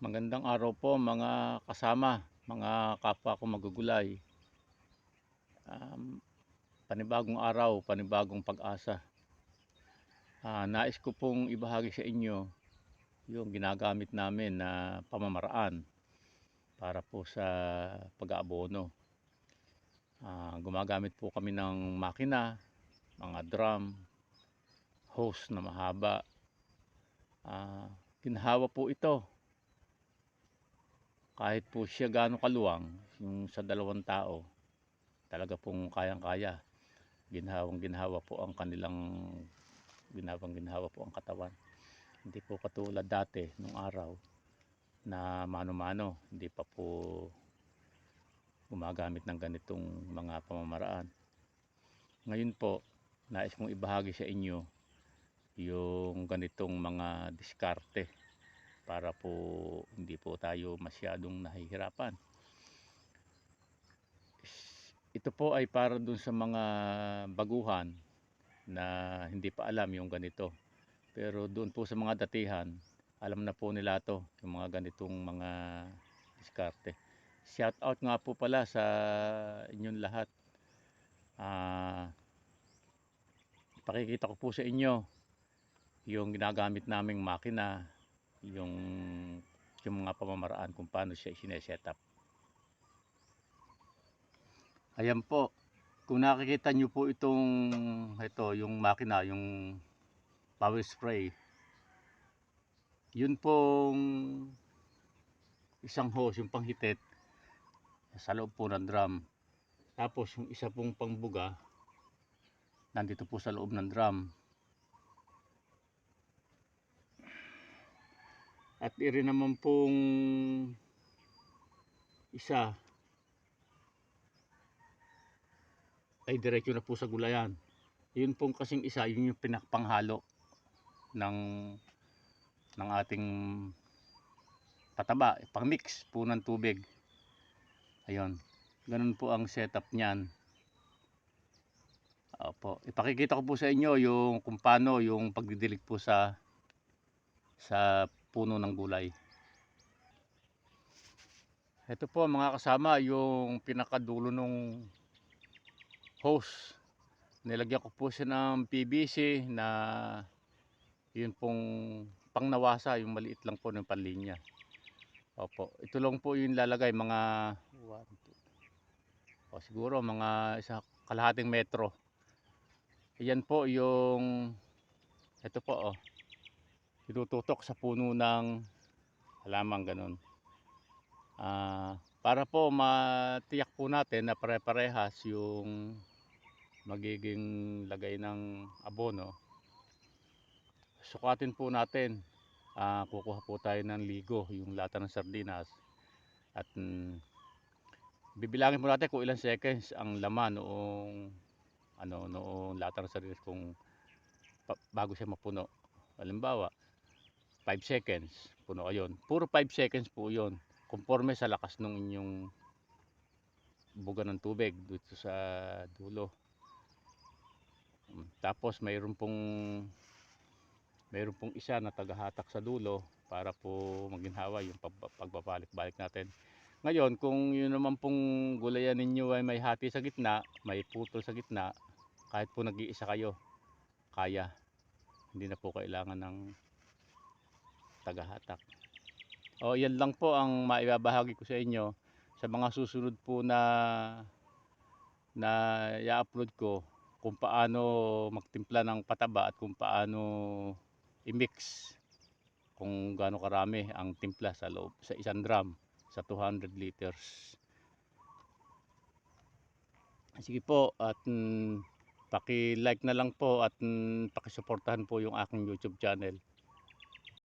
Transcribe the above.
Magandang araw po mga kasama, mga kapwa ko magugulay. Panibagong araw, panibagong pag-asa. Nais ko pong ibahagi sa inyo yung ginagamit namin na pamamaraan para po sa pag-aabono. Gumagamit po kami ng makina, mga drum, hose na mahaba. Ginhawa po ito. Kahit po siya gaano kaluwang, yung sa 2 tao, talaga pong kayang-kaya. Ginhawa po ang kanilang ginhawa po ang katawan. Hindi po katulad dati nung araw na mano-mano, hindi pa po gumagamit ng ganitong mga pamamaraan. Ngayon po, nais kong ibahagi sa inyo yung ganitong mga diskarte para po hindi po tayo masyadong nahihirapan. Ito po ay para dun sa mga baguhan na hindi pa alam yung ganito. Pero doon po sa mga datihan, alam na po nila to, yung mga ganitong mga diskarte. Shout out nga po pala sa inyong lahat. Pakikita ko po sa inyo yung ginagamit naming makina, yung mga pamamaraan kung paano siya sineset up. Ayan po, kung nakikita nyo po ito yung makina, yung power spray, yun pong isang hose, yung panghitit sa loob po ng drum. Tapos yung isa pong pangbuga nandito po sa loob ng drum. At iri naman pong isa ay diretso na po sa gulayan. Yun pong kasing isa, yun yung pinakpanghalo ng ating pataba, pang mix po ng tubig. Ayun, ganun po ang setup niyan. Opo, ipakikita ko po sa inyo yung kung paano yung pagdidilig po sa puno ng gulay. Ito po mga kasama yung pinakadulo ng hose. Nilagyan ko po siya ng PVC na yun pong pangnawasa, yung maliit lang po ng panlinya. Opo, ito lang po yung lalagay mga 1, 2, siguro mga 1.5 metro. Yan po yung ito po tinututok sa puno ng halaman, ganun. Para po matiyak po natin na pare-parehas yung magiging lagay ng abono, sukatin po natin. Kukuha po tayo ng ligo, yung lata ng sardinas, at bibilangin po natin kung ilang seconds ang laman noong lata ng sardinas kung bago siya mapuno. Halimbawa 5 seconds puno. Ayun, puro 5 seconds po yun, conforme sa lakas ng inyong buga ng tubig dito sa dulo. Tapos mayroon pong isa na tagahatak sa dulo para po maginhawa yung pagbabalik-balik natin. Ngayon, kung yun naman pong gulayan ninyo ay may hati sa gitna, may putol sa gitna, kahit po nag-iisa kayo, kaya. Hindi na po kailangan ng tagahatak. Yan lang po ang maibabahagi ko sa inyo. Sa mga susunod po na i-upload ko, kung paano magtimpla ng pataba at kung paano i-mix kung gaano karami ang timpla sa loob sa isang drum sa 200 liters. Sige po, at paki-like na lang po at paki-suportahan po yung aking YouTube channel.